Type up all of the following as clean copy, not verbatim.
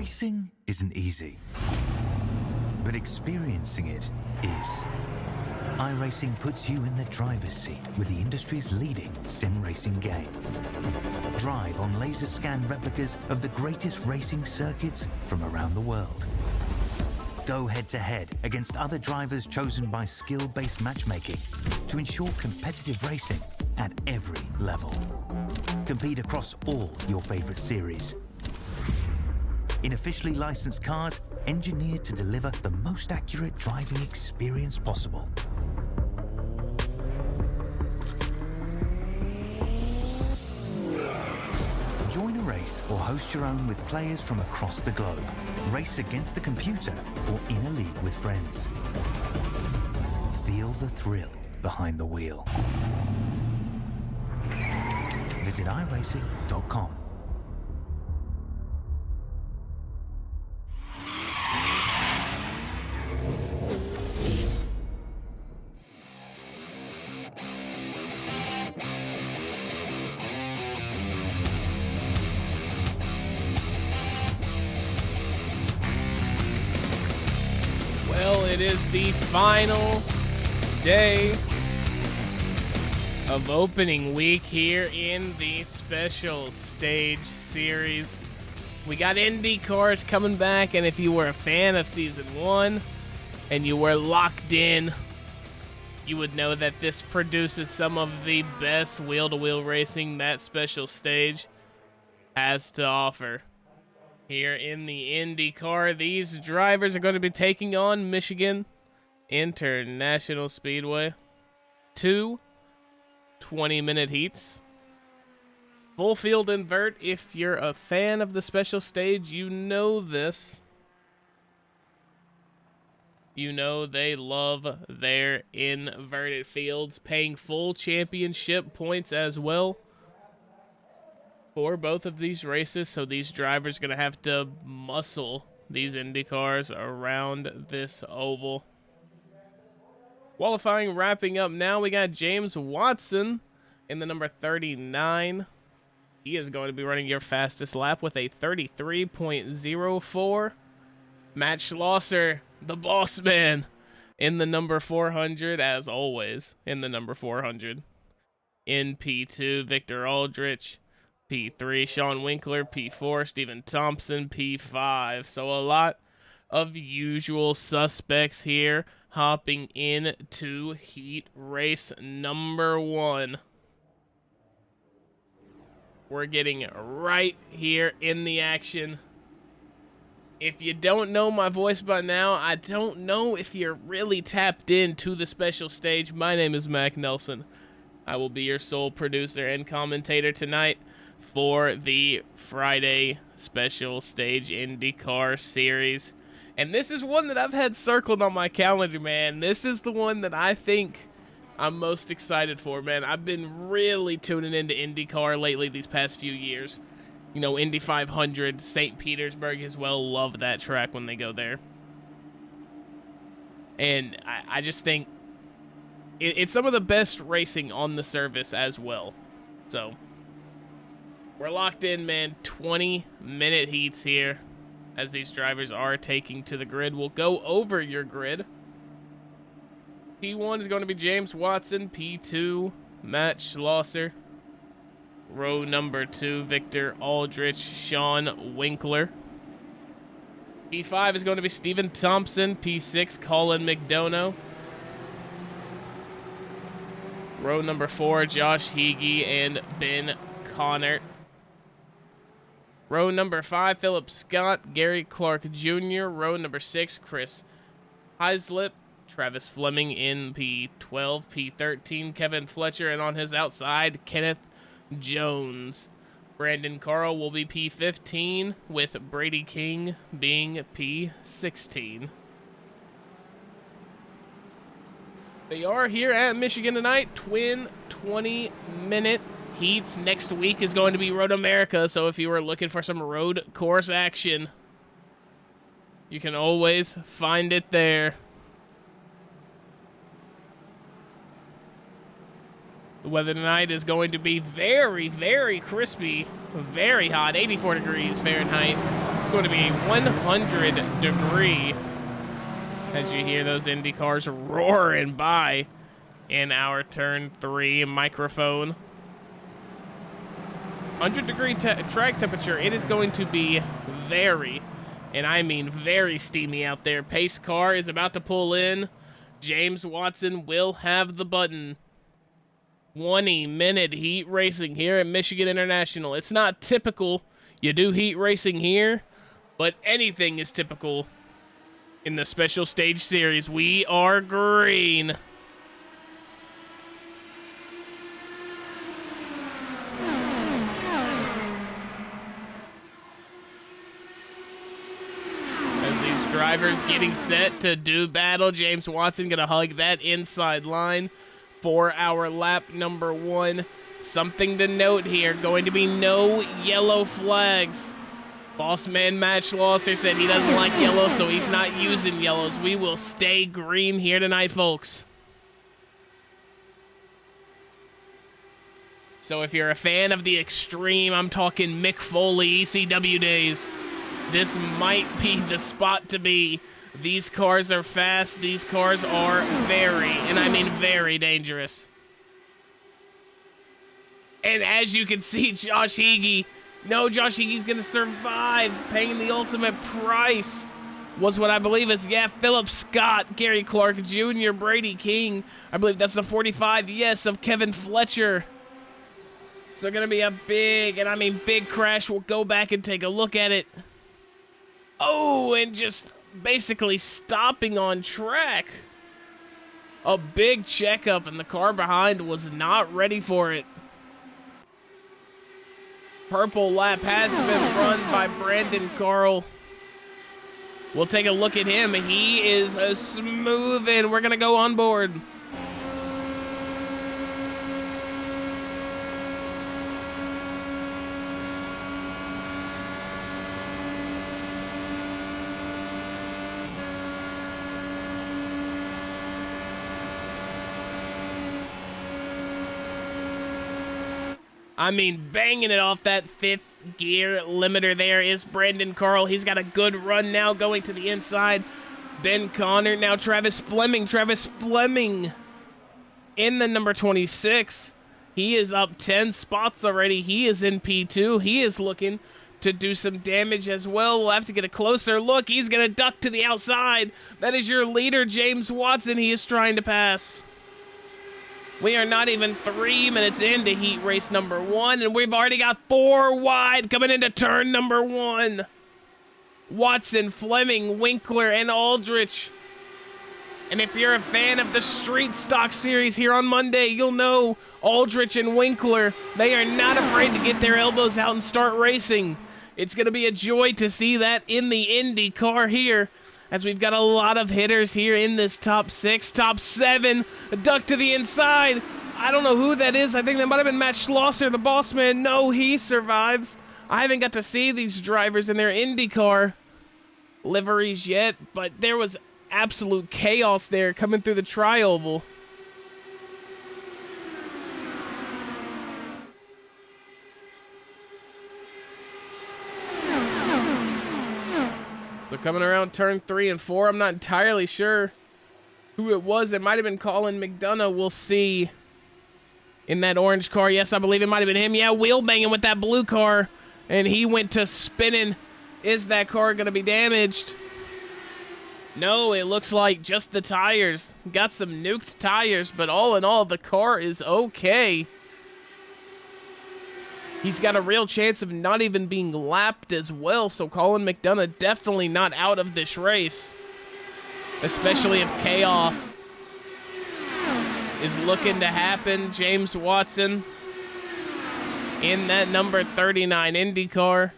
Racing isn't easy, but experiencing it is. iRacing puts you in the driver's seat with the industry's leading sim racing game. Drive on laser scan replicas of the greatest racing circuits from around the world. Go head-to-head against other drivers chosen by skill-based matchmaking to ensure competitive racing at every level. Compete across all your favorite series. In officially licensed cars, engineered to deliver the most accurate driving experience possible. Join a race or host your own with players from across the globe. Race against the computer or in a league with friends. Feel the thrill behind the wheel. Visit iRacing.com. Well, it is the final day of opening week here in the special stage series. We got INDYCARs coming back, and if you were a fan of Season 1 and you were locked in, you would know that this produces some of the best wheel-to-wheel racing that special stage has to offer. Here in the INDYCAR, these drivers are going to be taking on Michigan International Speedway. 2 20-minute heats. Full field invert. If you're a fan of the special stage, you know this. You know they love their inverted fields, paying full championship points as well for both of these races, so these drivers are going to have to muscle these INDYCARs around this oval. Qualifying wrapping up now. We got James Watson in the number 39. He is going to be running your fastest lap with a 33.04. Matt Schlosser, the boss man, in the number 400, as always, in the number 400. In P2, Victor Aldrich. P3, Sean Winkler. P4, Stephen Thompson. P5. So a lot of usual suspects here hopping into heat race number 1. We're getting right here in the action. If you don't know my voice by now, I don't know if you're really tapped into the special stage. My name is Mac Nelson. I will be your sole producer and commentator tonight for the Friday special stage INDYCAR series. And this is one that I've had circled on my calendar, man. This is the one that I think I'm most excited for, man. I've been really tuning into INDYCAR lately these past few years. You know, Indy 500, St. Petersburg as well. Love that track when they go there. And I just think it's some of the best racing on the service as well. So we're locked in, man. 20-minute heats here as these drivers are taking to the grid. We'll go over your grid. P1 is going to be James Watson. P2, Matt Schlosser. Row number 2, Victor Aldrich, Sean Winkler. P5 is going to be Stephen Thompson. P6, Colin McDonough. Row number 4, Josh Heege and Ben Connert. Row number 5, Philip Scott, Gary Clark Jr. Row number 6, Chris Heislip, Travis Fleming in P12, P13, Kevin Fletcher, and on his outside, Kenneth Jones. Brandon Carl will be P15, with Brady King being P16. They are here at Michigan tonight. Twin 20-minute heats. Next week is going to be Road America, so if you were looking for some road course action, you can always find it there. The weather tonight is going to be very, very crispy, very hot, 84 degrees Fahrenheit. It's going to be 100 degree as you hear those Indy cars roaring by in our turn 3 microphone. 100 degree track temperature. It is going to be very, and I mean very steamy out there. Pace car is about to pull in. James Watson will have the button. 20-minute heat racing here at Michigan International. It's not typical you do heat racing here, but anything is typical in the special stage series. We are green. As these drivers getting set to do battle, James Watson gonna hug that inside line for our lap number 1. Something to note here, going to be no yellow flags. Bossman Matt Schlosser said he doesn't like yellow, so he's not using yellows. We will stay green here tonight, folks. So if you're a fan of the extreme, I'm talking Mick Foley ECW days, this might be the spot to be. These cars are fast. These cars are very, and I mean very dangerous. And as you can see, Josh Heege, no, Josh Heege's going to survive. Paying the ultimate price was what I believe is, Philip Scott, Gary Clark Jr., Brady King. I believe that's the 45, yes, of Kevin Fletcher. So going to be a big, and I mean big crash. We'll go back and take a look at it. Oh, and just basically stopping on track. A big checkup, and the car behind was not ready for it. Purple lap has been run by Brandon Carl. We'll take a look at him. He is a smooth, and we're going to go on board. I mean, banging it off that 5th gear limiter there is Brandon Carl. He's got a good run now going to the inside. Ben Connor, now Travis Fleming. Travis Fleming in the number 26. He is up 10 spots already. He is in P2. He is looking to do some damage as well. We'll have to get a closer look. He's going to duck to the outside. That is your leader, James Watson. He is trying to pass. We are not even 3 minutes into heat race number 1, and we've already got 4 wide coming into turn number 1. Watson, Fleming, Winkler, and Aldrich. And if you're a fan of the Street Stock series here on Monday, you'll know Aldrich and Winkler, they are not afraid to get their elbows out and start racing. It's going to be a joy to see that in the IndyCar here, as we've got a lot of hitters here in this top 6, top 7, a duck to the inside. I don't know who that is. I think that might have been Matt Schlosser, the boss man. No, he survives. I haven't got to see these drivers in their IndyCar liveries yet, but there was absolute chaos there coming through the tri-oval. They're coming around turn 3 and 4. I'm not entirely sure who it was. It might have been Colin McDonough. We'll see. In that orange car. Yes, I believe it might have been him. Yeah, wheel banging with that blue car. And he went to spinning. Is that car going to be damaged? No, it looks like just the tires. Got some nuked tires, but all in all, the car is okay. He's got a real chance of not even being lapped as well, so Colin McDonough definitely not out of this race. Especially if chaos is looking to happen. James Watson in that number 39 IndyCar.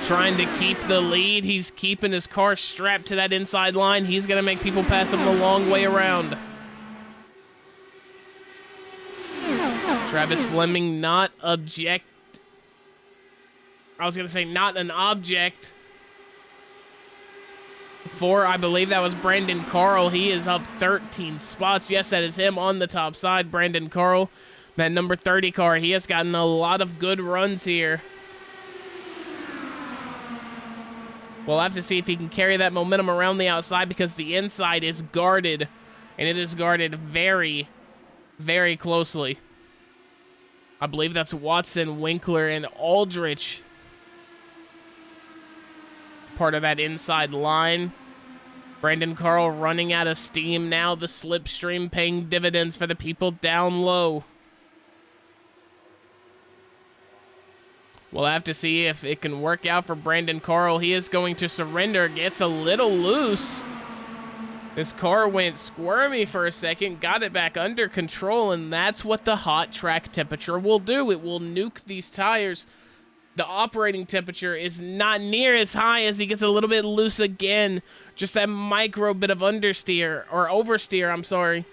Trying to keep the lead. He's keeping his car strapped to that inside line. He's going to make people pass him the long way around. Travis Fleming not object. I was going to say not an object. For, I believe that was Brandon Carl. He is up 13 spots. Yes, that is him on the top side. Brandon Carl That number 30 car, he has gotten a lot of good runs here. We'll have to see if he can carry that momentum around the outside because the inside is guarded, and it is guarded very, very closely. I believe that's Watson, Winkler, and Aldrich. Part of that inside line. Brandon Carl running out of steam now. The slipstream paying dividends for the people down low. We'll have to see if it can work out for Brandon Carl. He is going to surrender. Gets a little loose. This car went squirmy for a second, got it back under control, and that's what the hot track temperature will do. It will nuke these tires. The operating temperature is not near as high as he gets a little bit loose again. Just that micro bit of understeer, or oversteer, I'm sorry.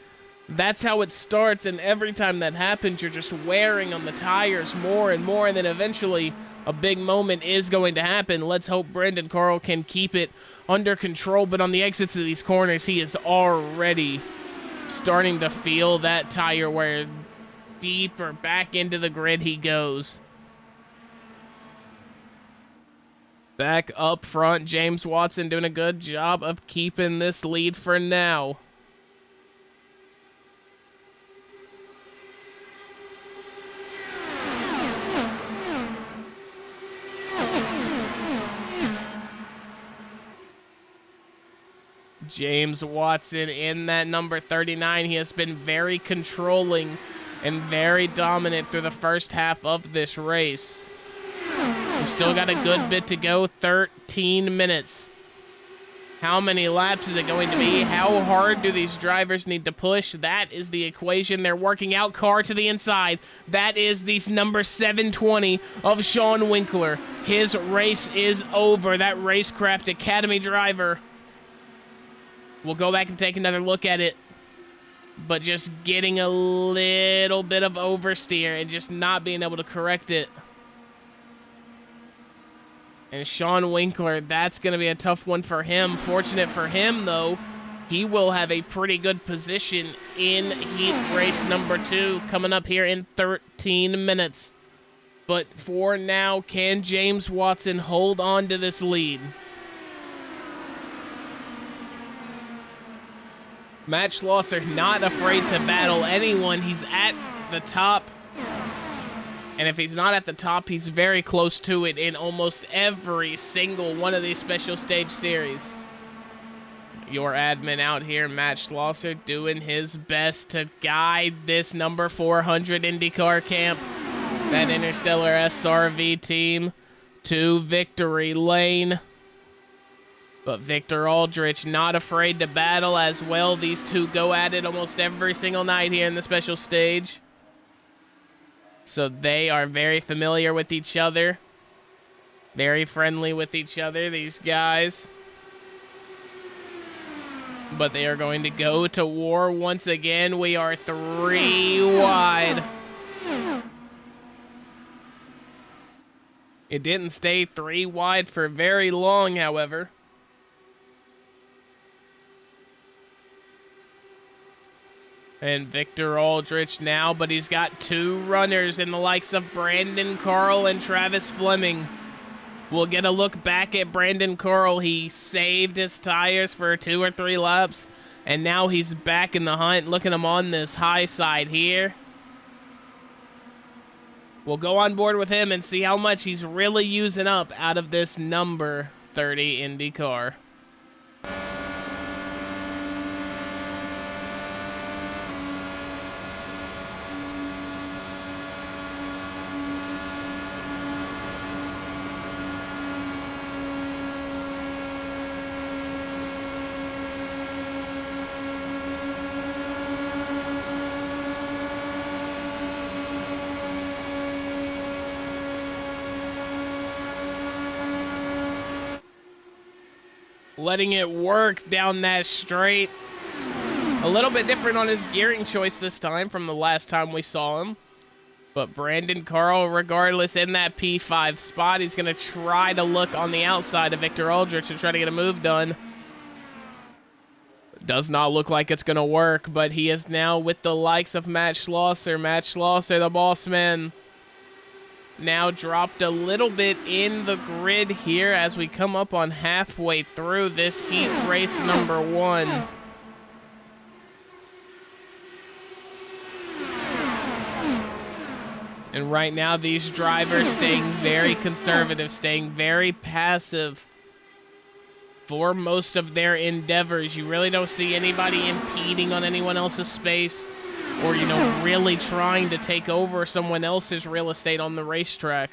That's how it starts, and every time that happens, you're just wearing on the tires more and more, and then eventually a big moment is going to happen. Let's hope Brandon Carl can keep it under control, but on the exits of these corners, he is already starting to feel that tire wear. Deeper back into the grid he goes. Back up front, James Watson doing a good job of keeping this lead for now. James Watson in that number 39. He has been very controlling and very dominant through the first half of this race. We've still got a good bit to go, 13 minutes. How many laps is it going to be? How hard do these drivers need to push? That is the equation they're working out. Car to the inside. That is the number 720 of Sean Winkler. His race is over. That Racecraft Academy driver. We'll go back and take another look at it. But just getting a little bit of oversteer and just not being able to correct it. And Sean Winkler, that's going to be a tough one for him. Fortunate for him, though, he will have a pretty good position in heat race number 2 coming up here in 13 minutes. But for now, can James Watson hold on to this lead? Matt Schlosser not afraid to battle anyone. He's at the top. And if he's not at the top, he's very close to it in almost every single one of these special stage series. Your admin out here, Matt Schlosser, doing his best to guide this number 400 IndyCar camp, that Interstellar SRV team, to victory lane. But Victor Aldrich not afraid to battle as well. These two go at it almost every single night here in the special stage. So they are very familiar with each other. Very friendly with each other, these guys. But they are going to go to war once again. We are 3 wide. It didn't stay 3 wide for very long, however. And Victor Aldrich now, but he's got 2 runners in the likes of Brandon Carl and Travis Fleming. We'll get a look back at Brandon Carl. He saved his tires for 2 or 3 laps, and now he's back in the hunt. Look at him on this high side here. We'll go on board with him and see how much he's really using up out of this number 30 IndyCar. Letting it work down that straight. A little bit different on his gearing choice this time from the last time we saw him. But Brandon Carl, regardless, in that P5 spot, he's going to try to look on the outside of Victor Aldrich to try to get a move done. Does not look like it's going to work, but he is now with the likes of Matt Schlosser. Matt Schlosser, the boss man, now dropped a little bit in the grid here as we come up on halfway through this heat race number 1. And right now, these drivers staying very conservative, staying very passive for most of their endeavors. You really don't see anybody impeding on anyone else's space or, you know, really trying to take over someone else's real estate on the racetrack.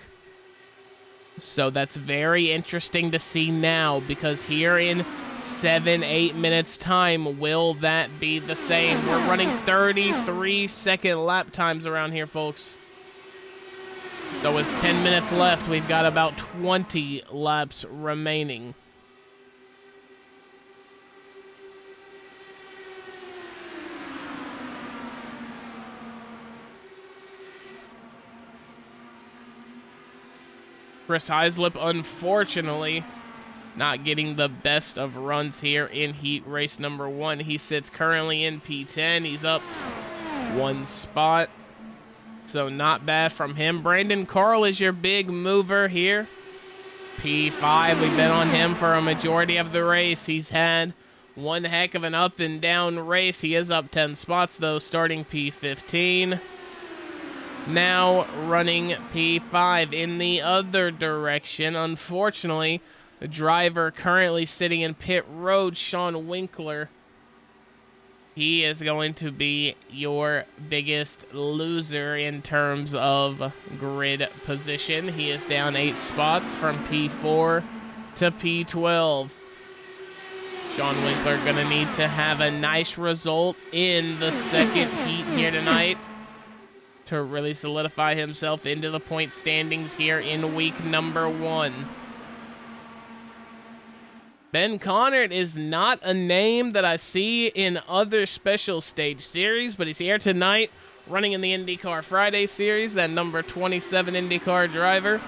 So that's very interesting to see now, because here in 7-8 minutes time, will that be the same? We're running 33-second lap times around here, folks. So with 10 minutes left, we've got about 20 laps remaining. Chris Heislip, unfortunately, not getting the best of runs here in heat race number 1. He sits currently in P10. He's up 1 spot. So not bad from him. Brandon Carl is your big mover here. P5, we've been on him for a majority of the race. He's had one heck of an up and down race. He is up 10 spots though, starting P15. Now running P5 in the other direction. Unfortunately, the driver currently sitting in pit road, Sean Winkler, he is going to be your biggest loser in terms of grid position. He is down 8 spots from P4 to P12. Sean Winkler going to need to have a nice result in the second heat here tonight to really solidify himself into the point standings here in week number 1. Ben Connert is not a name that I see in other special stage series, but he's here tonight running in the INDYCAR Friday series, that number 27 INDYCAR driver.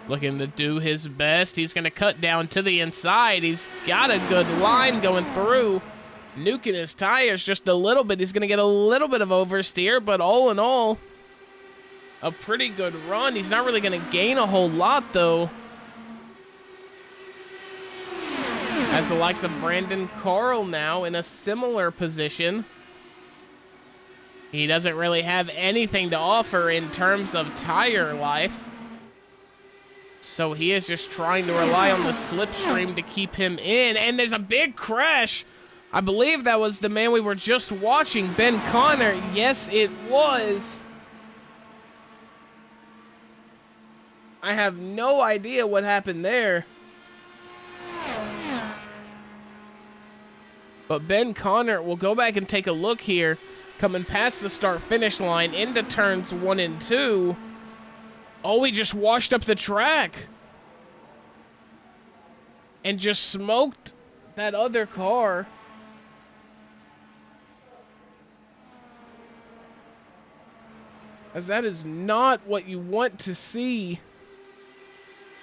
Looking to do his best. He's going to cut down to the inside. He's got a good line going through, nuking his tires just a little bit. He's going to get a little bit of oversteer, but all in all, a pretty good run. He's not really going to gain a whole lot, though, as the likes of Brandon Carl now in a similar position. He doesn't really have anything to offer in terms of tire life, so he is just trying to rely on the slipstream to keep him in. And there's a big crash. I believe that was the man we were just watching, Ben Connor. Yes, it was. I have no idea what happened there. But Ben Connor will go back and take a look here, coming past the start-finish line into turns 1 and 2. Oh, he just washed up the track and just smoked that other car. As that is not what you want to see.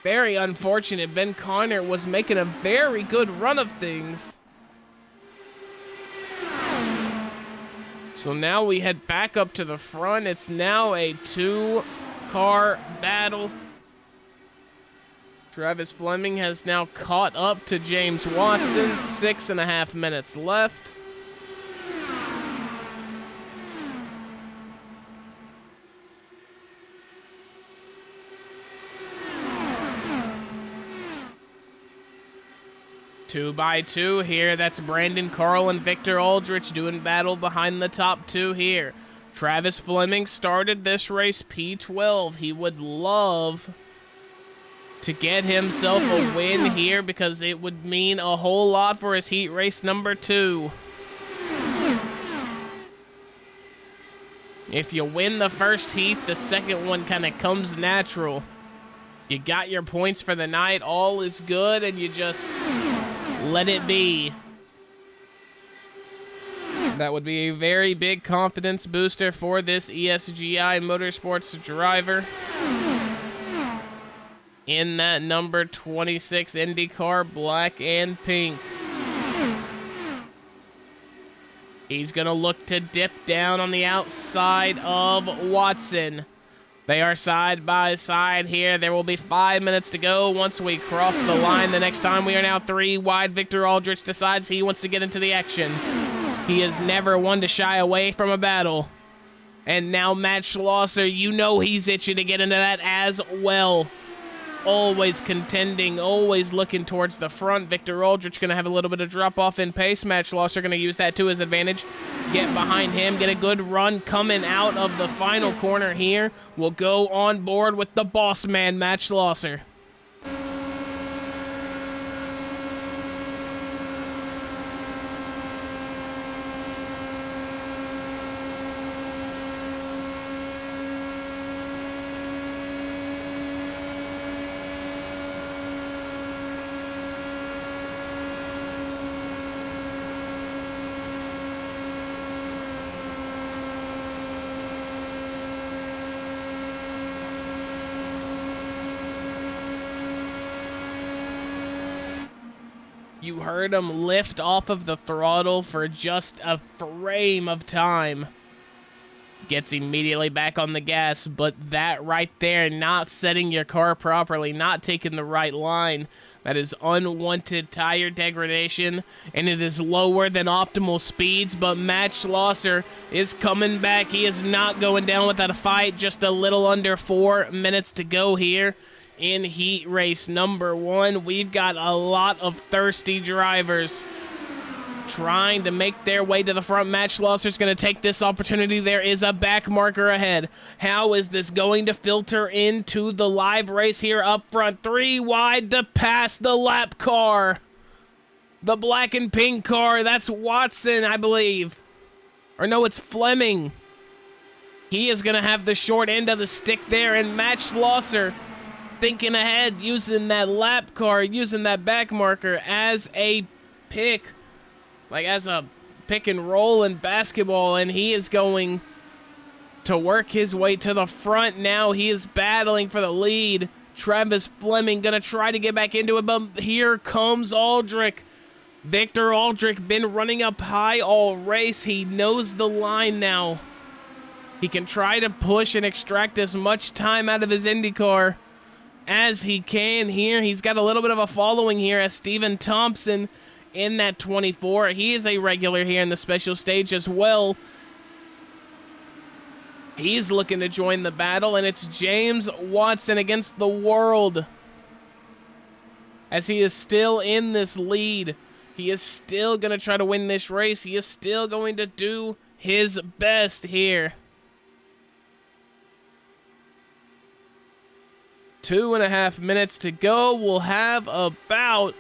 Very unfortunate. Ben Connor was making a very good run of things. So now we head back up to the front. It's now a 2-car battle. Travis Fleming has now caught up to James Watson. 6.5 minutes left. Two by two here. That's Brandon Carl and Victor Aldrich doing battle behind the top 2 here. Travis Fleming started this race P12. He would love to get himself a win here because it would mean a whole lot for his heat race number 2. If you win the first heat, the second one kind of comes natural. You got your points for the night, all is good, and you just let it be. That would be a very big confidence booster for this ESGI Motorsports driver. in that number 26 INDYCAR black and pink. He's going to look to dip down on the outside of Watson. They are side by side here. There will be 5 minutes to go once we cross the line. The next time we are now 3 wide. Victor Aldrich decides he wants to get into the action. He is never one to shy away from a battle. And now Matt Schlosser, you know he's itching to get into that as well. Always contending, always looking towards the front. Victor Aldrich going to have a little bit of drop-off in pace. Matt Schlosser going to use that to his advantage. Get behind him, get a good run coming out of the final corner here. We'll go on board with the boss man, Matt Schlosser. You heard him lift off of the throttle for just a frame of time. Gets immediately back on the gas, but that right there, not setting your car properly, not taking the right line, that is unwanted tire degradation, and it is lower than optimal speeds, but Matt Schlosser is coming back. He is not going down without a fight. Just a little under 4 minutes to go here in heat race number 1. We've got a lot of thirsty drivers trying to make their way to the front. Matt Schlosser's going to take this opportunity. There is a back marker ahead. How is this going to filter into the live race here up front? 3 wide to pass the lap car. The black and pink car. That's Watson, I believe. Or no, it's Fleming. He is going to have the short end of the stick there, and Matt Schlosser thinking ahead, using that lap car, using that back marker as a pick, like as a pick and roll in basketball, and he is going to work his way to the front now. He is battling for the lead. Travis Fleming gonna try to get back into it, but here comes Aldrich. Victor Aldrich been running up high all race. He knows the line now. He can try to push and extract as much time out of his IndyCar as he can here. He's got a little bit of a following here as Steven Thompson in that 24. He is a regular here in the special stage as well. He's looking to join the battle, and it's James Watson against the world, as he is still in this lead. He is still going to try to win this race. He is still going to do his best here. 2.5 minutes to go. We'll have about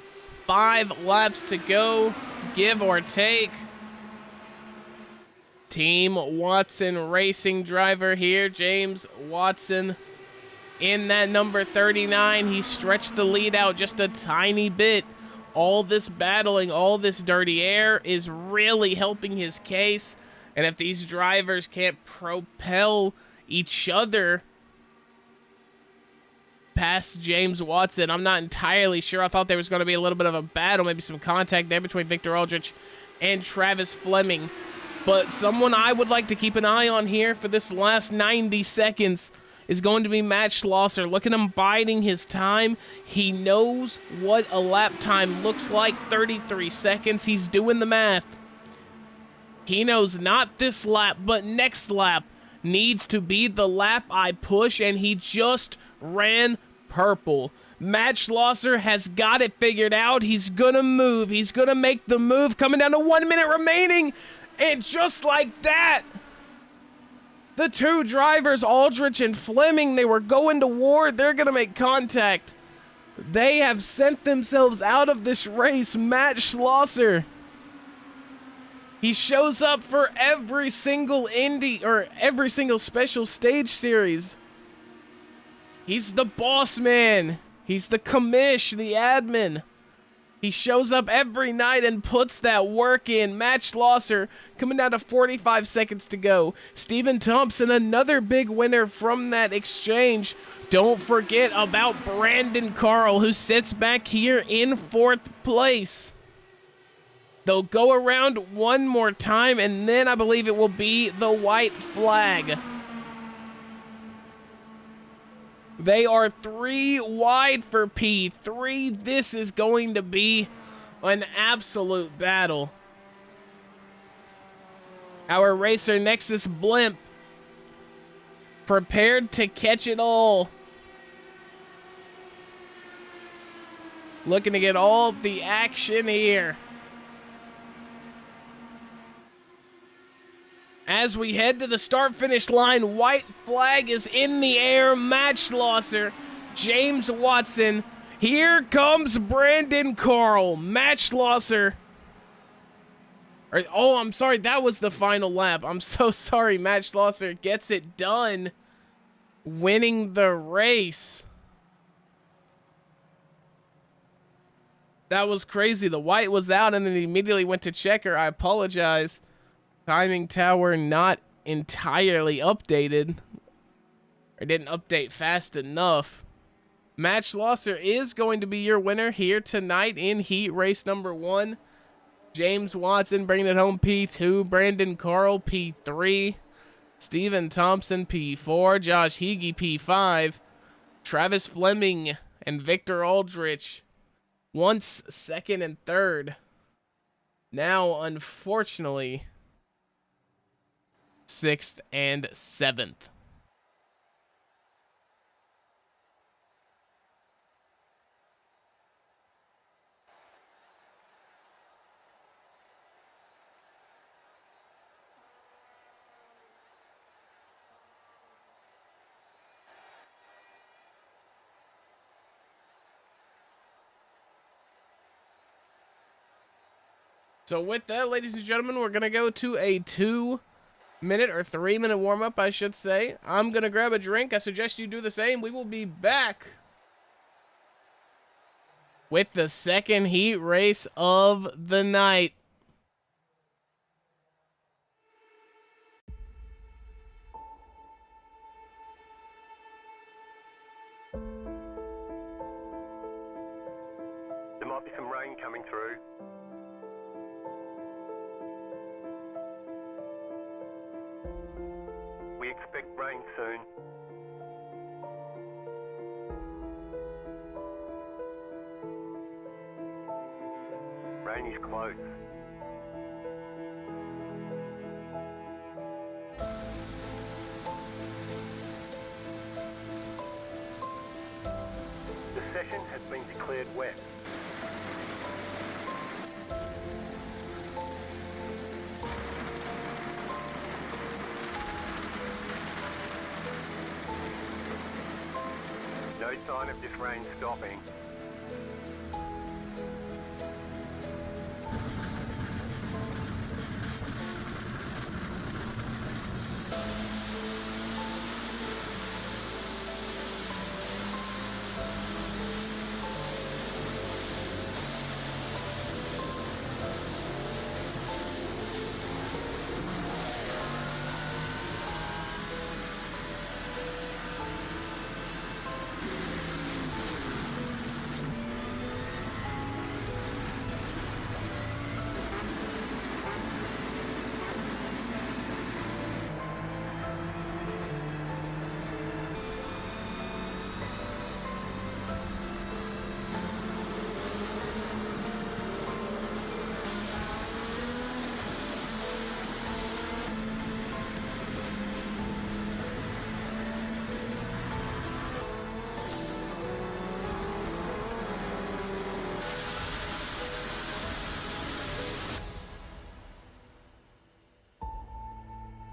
5 laps to go, give or take. Team Watson Racing driver here, James Watson, in that number 39. He stretched the lead out just a tiny bit. All this battling, all this dirty air is really helping his case. And if these drivers can't propel each other past James Watson, I'm not entirely sure. I thought there was going to be a little bit of a battle, maybe some contact there between Victor Aldrich and Travis Fleming. But someone I would like to keep an eye on here for this last 90 seconds is going to be Matt Schlosser. Look at him biding his time. He knows what a lap time looks like, 33 seconds. He's doing the math. He knows not this lap, but next lap needs to be the lap I push, and he just ran purple. Matt Schlosser has got it figured out. He's gonna move. He's gonna make the move. Coming down to 1 minute remaining. And just like that, the two drivers, Aldrich and Fleming, they were going to war. They're gonna make contact. They have sent themselves out of this race. Matt Schlosser, he shows up for every single Indy or every single special stage series. He's the boss man. He's the commish, the admin. He shows up every night and puts that work in. Matt Schlosser coming down to 45 seconds to go. Steven Thompson, another big winner from that exchange. Don't forget about Brandon Carl, who sits back here in 4th place. They'll go around one more time, and then I believe it will be the white flag. They are 3 wide for P3. This is going to be an absolute battle. Our racer Nexus Blimp prepared to catch it all. Looking to get all the action here. As we head to the start-finish line, white flag is in the air. Matt Schlosser, James Watson. Here comes Brandon Carl. Matt Schlosser. Oh, I'm sorry. That was the final lap. I'm so sorry. Matt Schlosser gets it done, winning the race. That was crazy. The white was out and then he immediately went to checker. I apologize. Timing tower not entirely updated. Or didn't update fast enough. Matt Schlosser is going to be your winner here tonight in heat race number 1. James Watson bringing it home P2. Brandon Carl P3. Steven Thompson P4. Josh Higgy P5. Travis Fleming and Victor Aldrich once 2nd and 3rd. Now, unfortunately, 6th and 7th. So with that, ladies and gentlemen, we're going to go to a 2-minute or 3-minute warm-up, I should say. I'm going to grab a drink. I suggest you do the same. We will be back with the second heat race of the night. There might be some rain coming through. We expect rain soon. Rain is close. The session has been declared wet. No sign of this rain stopping.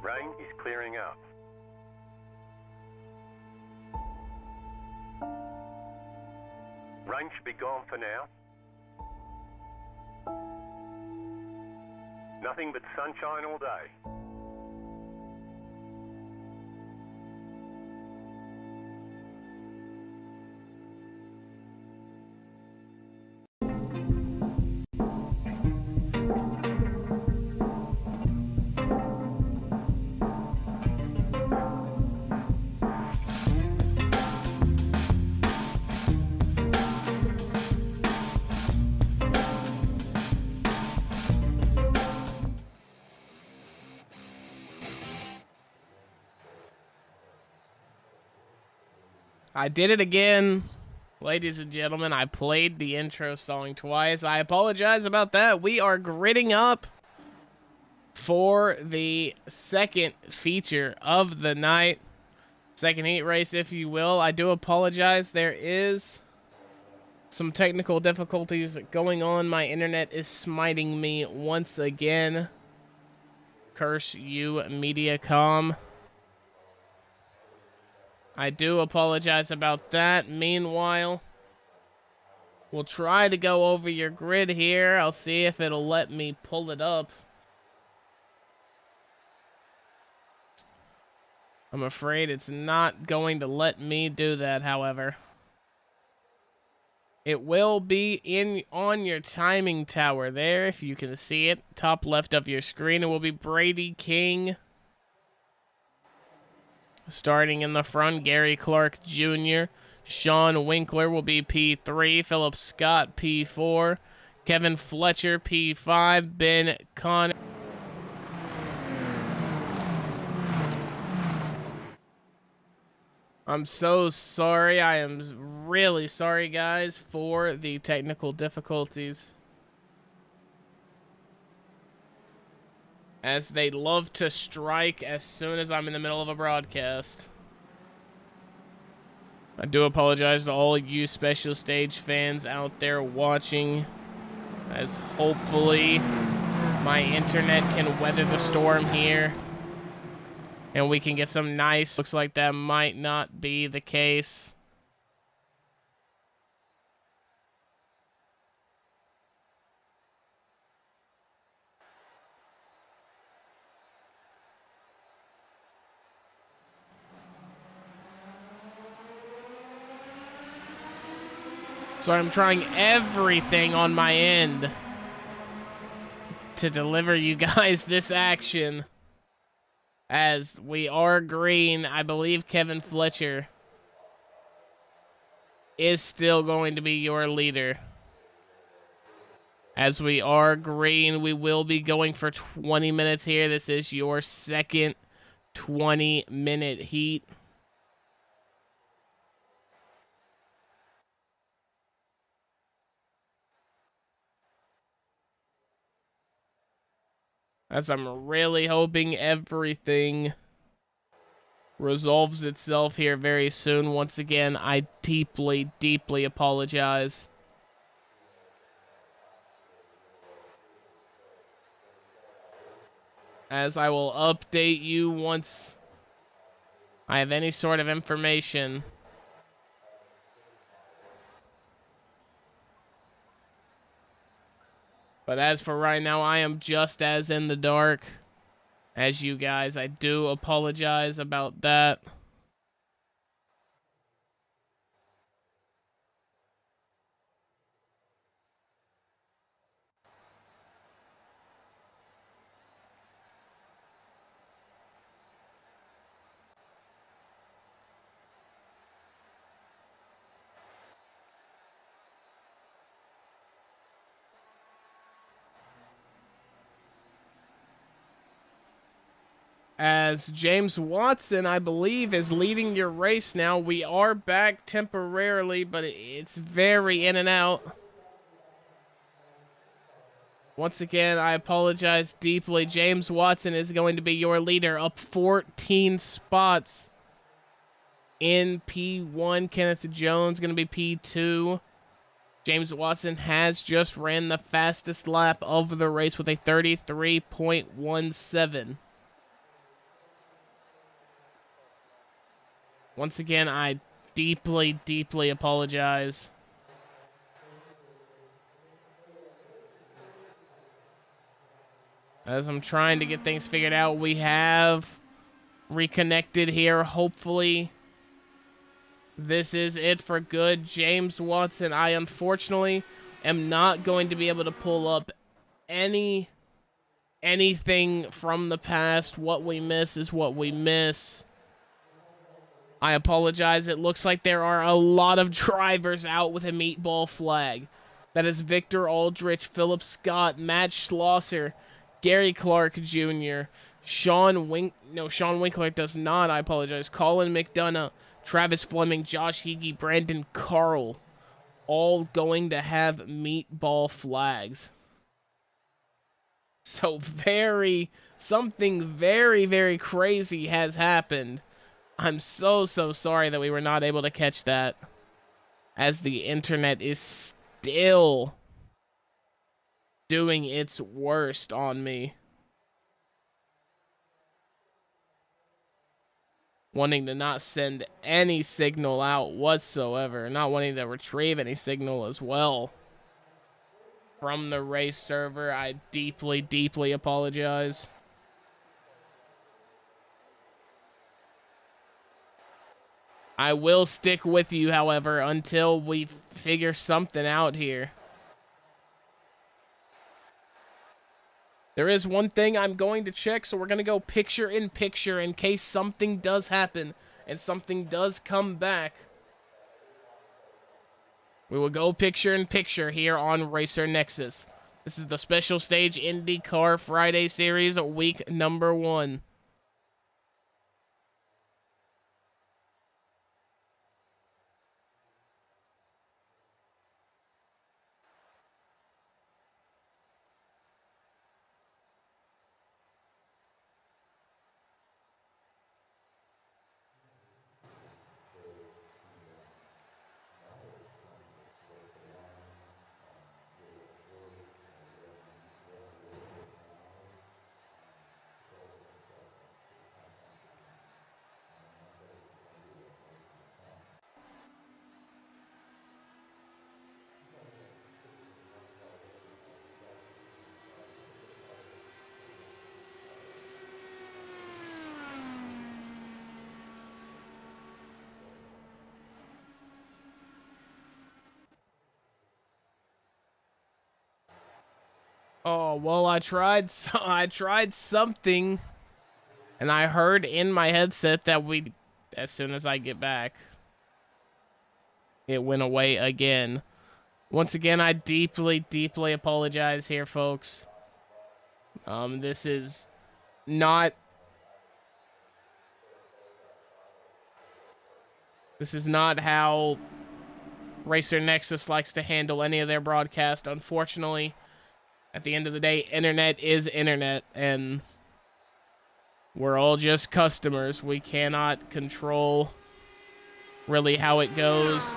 Rain is clearing up. Rain should be gone for now. Nothing but sunshine all day. I did it again. Ladies and gentlemen, I played the intro song twice. I apologize about that. We are gridding up for the second feature of the night. Second heat race, if you will. I do apologize. There is some technical difficulties going on. My internet is smiting me once again. Curse you, Mediacom. I do apologize about that. Meanwhile, we'll try to go over your grid here. I'll see if it'll let me pull it up. I'm afraid it's not going to let me do that, however. It will be on your timing tower there, if you can see it. Top left of your screen, it will be Brady King. Starting in the front, Gary Clark Jr. Sean Winkler will be P3. Philip Scott, P4. Kevin Fletcher, P5. Ben Connor. I'm so sorry. I am really sorry, guys, for the technical difficulties. As they love to strike as soon as I'm in the middle of a broadcast. I do apologize to all you special stage fans out there watching, as hopefully my internet can weather the storm here and we can get some nice. Looks like that might not be the case. So I'm trying everything on my end to deliver you guys this action. As we are green, I believe Kevin Fletcher is still going to be your leader. As we are green, we will be going for 20 minutes here. This is your second 20-minute heat. As I'm really hoping everything resolves itself here very soon. Once again, I deeply, deeply apologize. As I will update you once I have any sort of information. But as for right now, I am just as in the dark as you guys. I do apologize about that. As James Watson, I believe, is leading your race now. We are back temporarily, but it's very in and out. Once again, I apologize deeply. James Watson is going to be your leader, up 14 spots in P1. Kenneth Jones going to be P2. James Watson has just ran the fastest lap of the race with a 33.17. Once again, I deeply, deeply apologize. As I'm trying to get things figured out, we have reconnected here. Hopefully, this is it for good. James Watson, I unfortunately am not going to be able to pull up anything from the past. What we miss is what we miss. I apologize. It looks like there are a lot of drivers out with a meatball flag. That is Victor Aldrich, Philip Scott, Matt Schlosser, Gary Clark Jr., Sean Winkler does not. I apologize. Colin McDonough, Travis Fleming, Josh Heege, Brandon Carl, all going to have meatball flags. So something very, very crazy has happened. I'm so sorry that we were not able to catch that, as the internet is still doing its worst on me. Wanting to not send any signal out whatsoever. Not wanting to retrieve any signal as well from the race server. I deeply, deeply apologize. I will stick with you, however, until we figure something out here. There is one thing I'm going to check, so we're going to go picture in picture in case something does happen and something does come back. We will go picture in picture here on Racer Nexus. This is the Special Stage IndyCar Friday Series, week number 1. Oh, well, I tried something, and I heard in my headset that as soon as I get back, it went away again. Once again, I deeply, deeply apologize here, folks. This is not how Racer Nexus likes to handle any of their broadcast, unfortunately. At the end of the day, internet is internet, and we're all just customers. We cannot control really how it goes.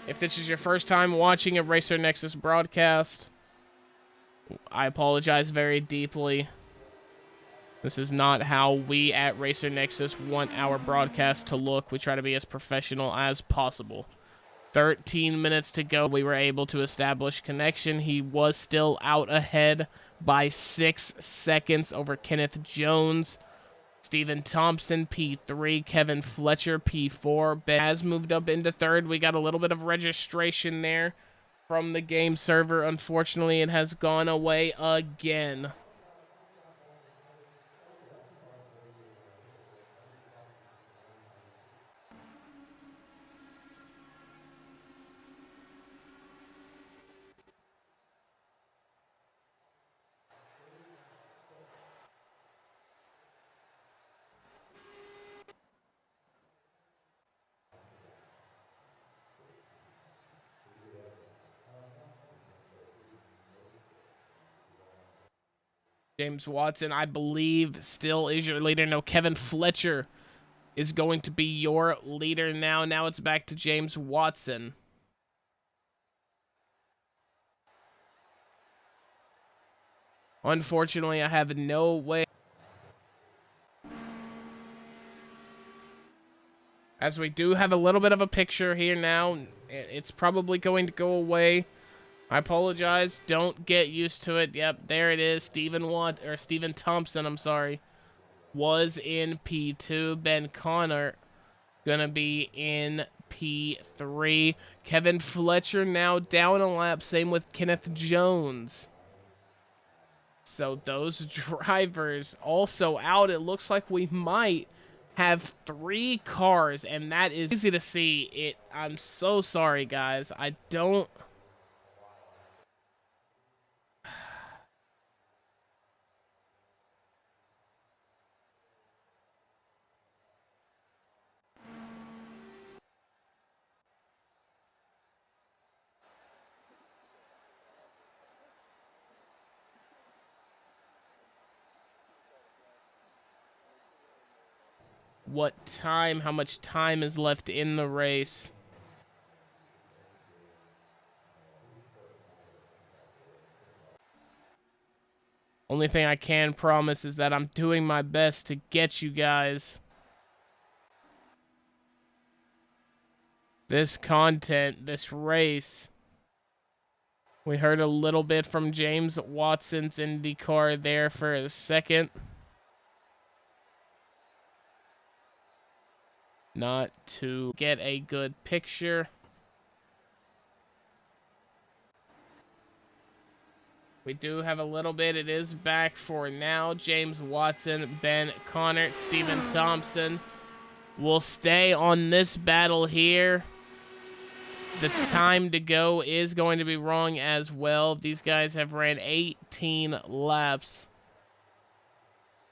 If this is your first time watching a Racer Nexus broadcast, I apologize very deeply. This is not how we at Racer Nexus want our broadcast to look. We try to be as professional as possible. 13 minutes to go. We were able to establish connection. He was still out ahead by 6 seconds over Kenneth Jones. Stephen Thompson, P3. Kevin Fletcher, P4. Ben has moved up into 3rd. We got a little bit of registration there from the game server. Unfortunately, it has gone away again. James Watson, I believe, still is your leader. No, Kevin Fletcher is going to be your leader now. Now it's back to James Watson. Unfortunately, I have no way. As we do have a little bit of a picture here now, it's probably going to go away. I apologize. Don't get used to it. Yep, there it is. Stephen Thompson, I'm sorry, was in P2. Ben Connor gonna be in P3. Kevin Fletcher now down a lap. Same with Kenneth Jones. So those drivers also out. It looks like we might have 3 cars, and that is easy to see. I'm so sorry, guys. I don't... how much time is left in the race. Only thing I can promise is that I'm doing my best to get you guys this content, this race. We heard a little bit from James Watson's IndyCar there for a second. Not to get a good picture. We do have a little bit. It is back for now. James Watson, Ben Connor, Stephen Thompson will stay on this battle here. The time to go is going to be wrong as well. These guys have ran 18 laps.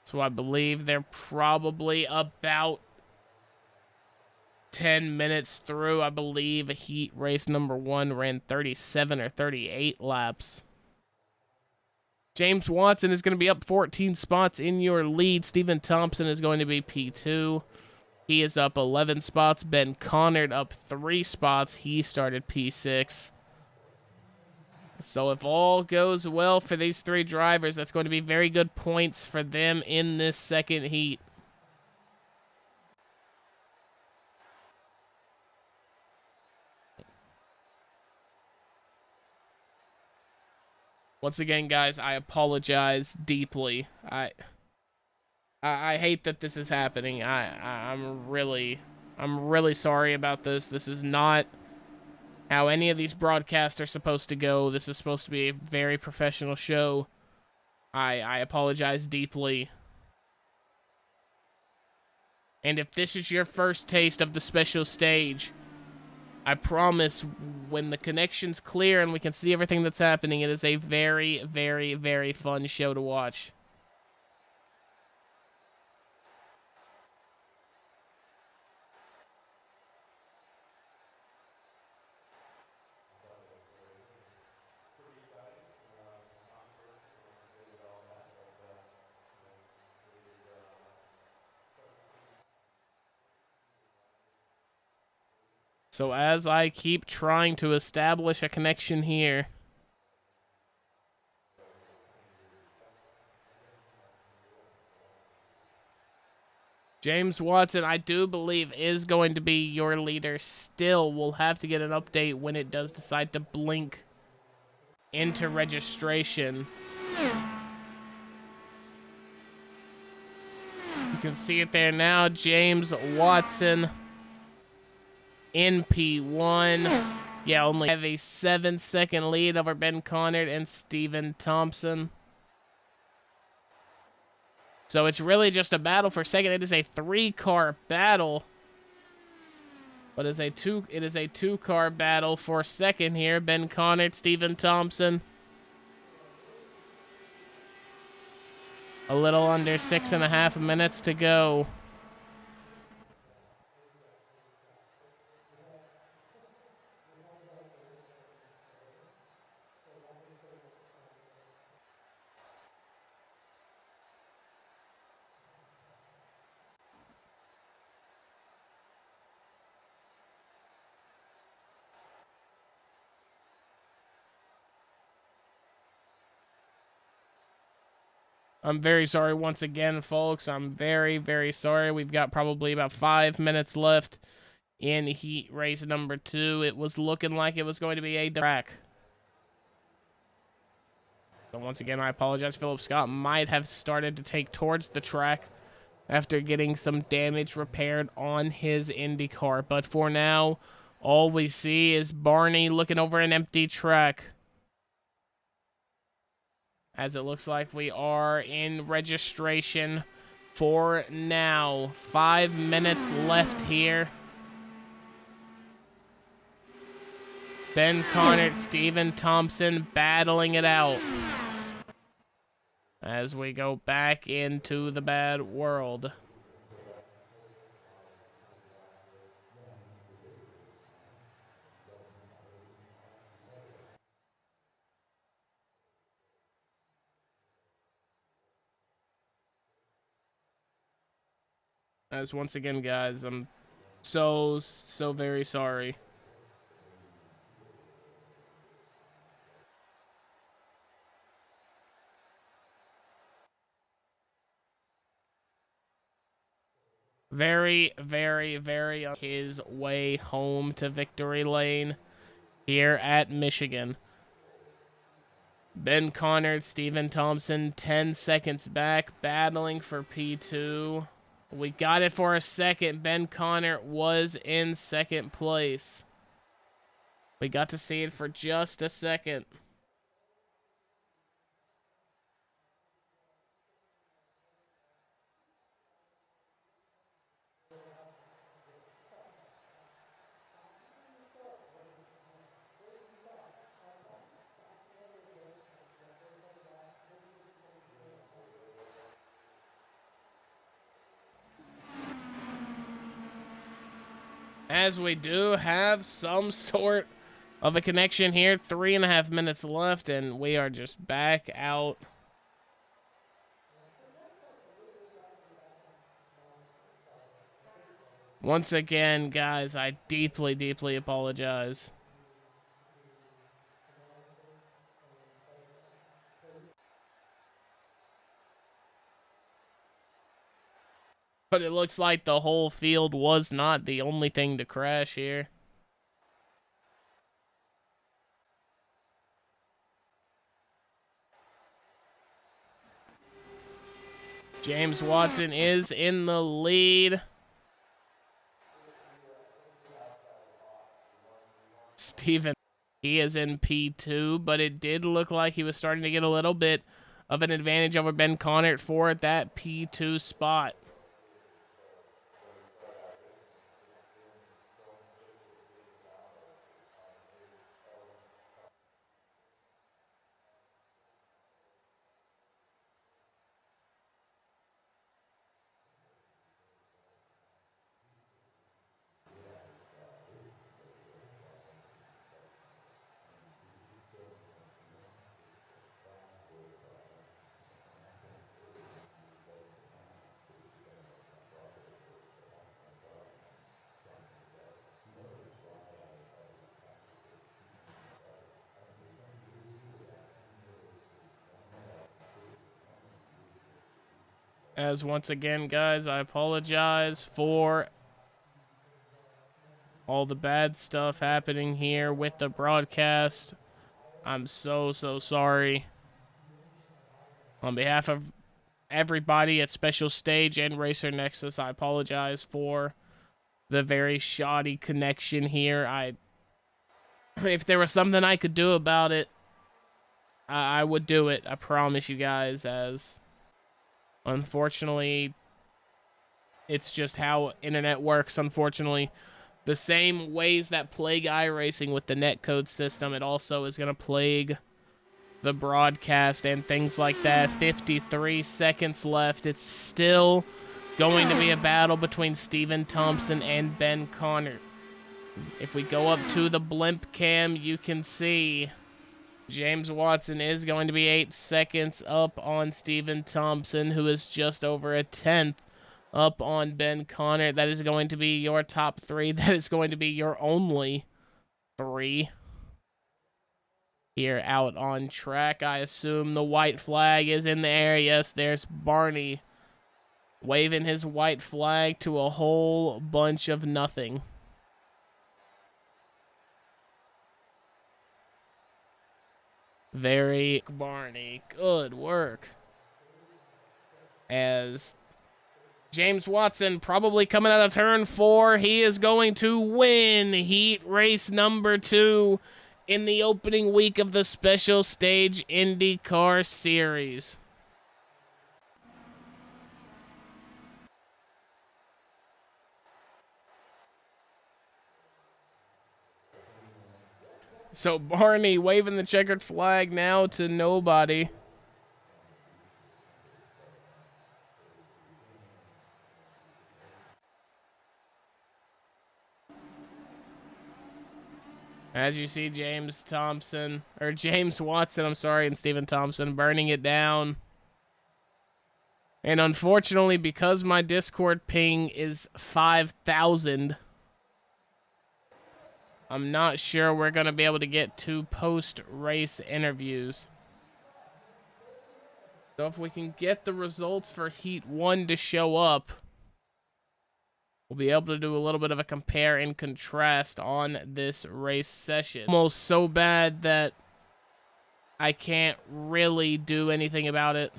So I believe they're probably about 10 minutes through. I believe heat race number 1 ran 37 or 38 laps. James Watson is going to be up 14 spots in your lead. Stephen Thompson is going to be P2. He is up 11 spots. Ben Connard up 3 spots. He started P6. So if all goes well for these 3 drivers, that's going to be very good points for them in this second heat. Once again, guys, I apologize deeply. I hate that this is happening. I'm really sorry about this. This is not how any of these broadcasts are supposed to go. This is supposed to be a very professional show. I apologize deeply. And if this is your first taste of the special stage, I promise when the connection's clear and we can see everything that's happening, it is a very, very, very fun show to watch. So as I keep trying to establish a connection here, James Watson, I do believe, is going to be your leader still. We'll have to get an update when it does decide to blink into registration. You can see it there now. James Watson in P1. Yeah, only have a 7-second lead over Ben Connard and Stephen Thompson. So it's really just a battle for second. It is a 3-car battle. But it is a 2-car battle for second here. Ben Connard, Stephen Thompson. A little under 6.5 minutes to go. I'm very sorry once again, folks. I'm very, very sorry. We've got probably about 5 minutes left in heat race number 2. It was looking like it was going to be a track. So once again, I apologize. Philip Scott might have started to take towards the track after getting some damage repaired on his IndyCar. But for now, all we see is Barney looking over an empty track. As it looks like we are in registration for now. 5 minutes left here. Ben Connard, Stephen Thompson battling it out as we go back into the bad world. As once again, guys, I'm so very sorry. Very on his way home to victory lane here at Michigan. Ben Connor, Stephen Thompson, 10 seconds back, battling for P2. We got it for a second. Ben Connor was in second place. We got to see it for just a second. As we do have some sort of a connection here, 3.5 minutes left, and we are just back out. Once again, guys, I deeply apologize. But it looks like the whole field was not the only thing to crash here. James Watson is in the lead. Steven, he is in P2, but it did look like he was starting to get a little bit of an advantage over Ben Connor for that P2 spot. As once again, guys, I apologize for all the bad stuff happening here with the broadcast. I'm so sorry. On behalf of everybody at Special Stage and Racer Nexus, I apologize for the very shoddy connection here. If there was something I could do about it, I would do it. I promise you guys, as unfortunately, it's just how internet works, unfortunately. The same ways that plague iRacing with the netcode system, it also is going to plague the broadcast and things like that. 53 seconds left. It's still going to be a battle between Stephen Thompson and Ben Connor. If we go up to the blimp cam, you can see James Watson is going to be 8 seconds up on Stephen Thompson, who is just over a tenth up on Ben Connor. That is going to be your top three. That is going to be your only three here out on track. I assume the white flag is in the air. Yes, there's Barney waving his white flag to a whole bunch of nothing. Very Barney. Good work. As James Watson probably coming out of turn 4. He is going to win heat race number 2 in the opening week of the Special Stage IndyCar Series. So Barney waving the checkered flag now to nobody. As you see James Watson, I'm sorry, and Stephen Thompson burning it down. And unfortunately, because my Discord ping is 5,000, I'm not sure we're going to be able to get 2 post-race interviews. So if we can get the results for Heat 1 to show up, we'll be able to do a little bit of a compare and contrast on this race session. Almost so bad that I can't really do anything about it.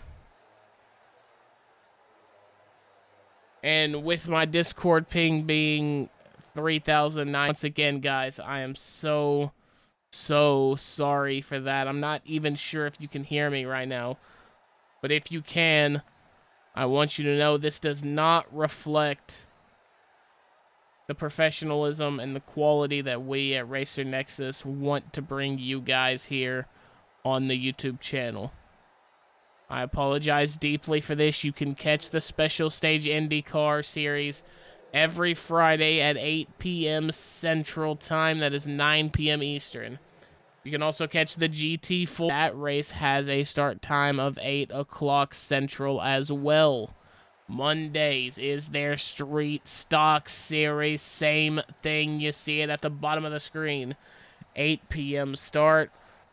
And with my Discord ping being 3,009, once again, guys, I am so sorry for that. I'm not even sure if you can hear me right now. But if you can, I want you to know this does not reflect the professionalism and the quality that we at Racer Nexus want to bring you guys here on the YouTube channel. I apologize deeply for this. You can catch the special stage INDYCAR series every Friday at 8 p.m. Central Time. That is 9 p.m. Eastern. You can also catch the GT4. That race has a start time of 8 o'clock Central as well. Mondays is their Street Stock series. Same thing. You see it at the bottom of the screen. 8 p.m. start.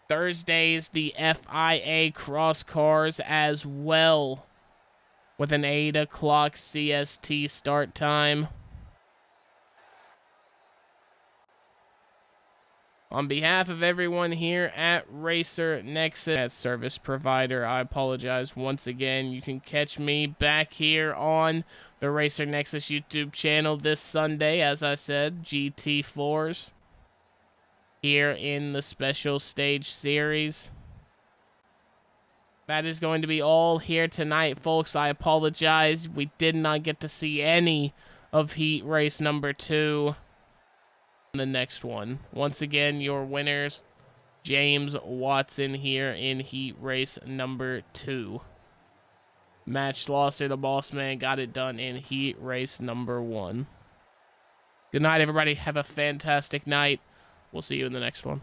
Thursdays, the FIA Cross Cars as well, with an 8 o'clock CST start time. On behalf of everyone here at Racer Nexus, that service provider, I apologize once again. You can catch me back here on the Racer Nexus YouTube channel this Sunday, as I said, GT4s. Here in the special stage series. That is going to be all here tonight, folks. I apologize. We did not get to see any of Heat Race number 2. The next one. Once again, your winners, James Watson here in Heat Race number 2. Match lost, the boss man got it done in Heat Race number 1. Good night, everybody. Have a fantastic night. We'll see you in the next one.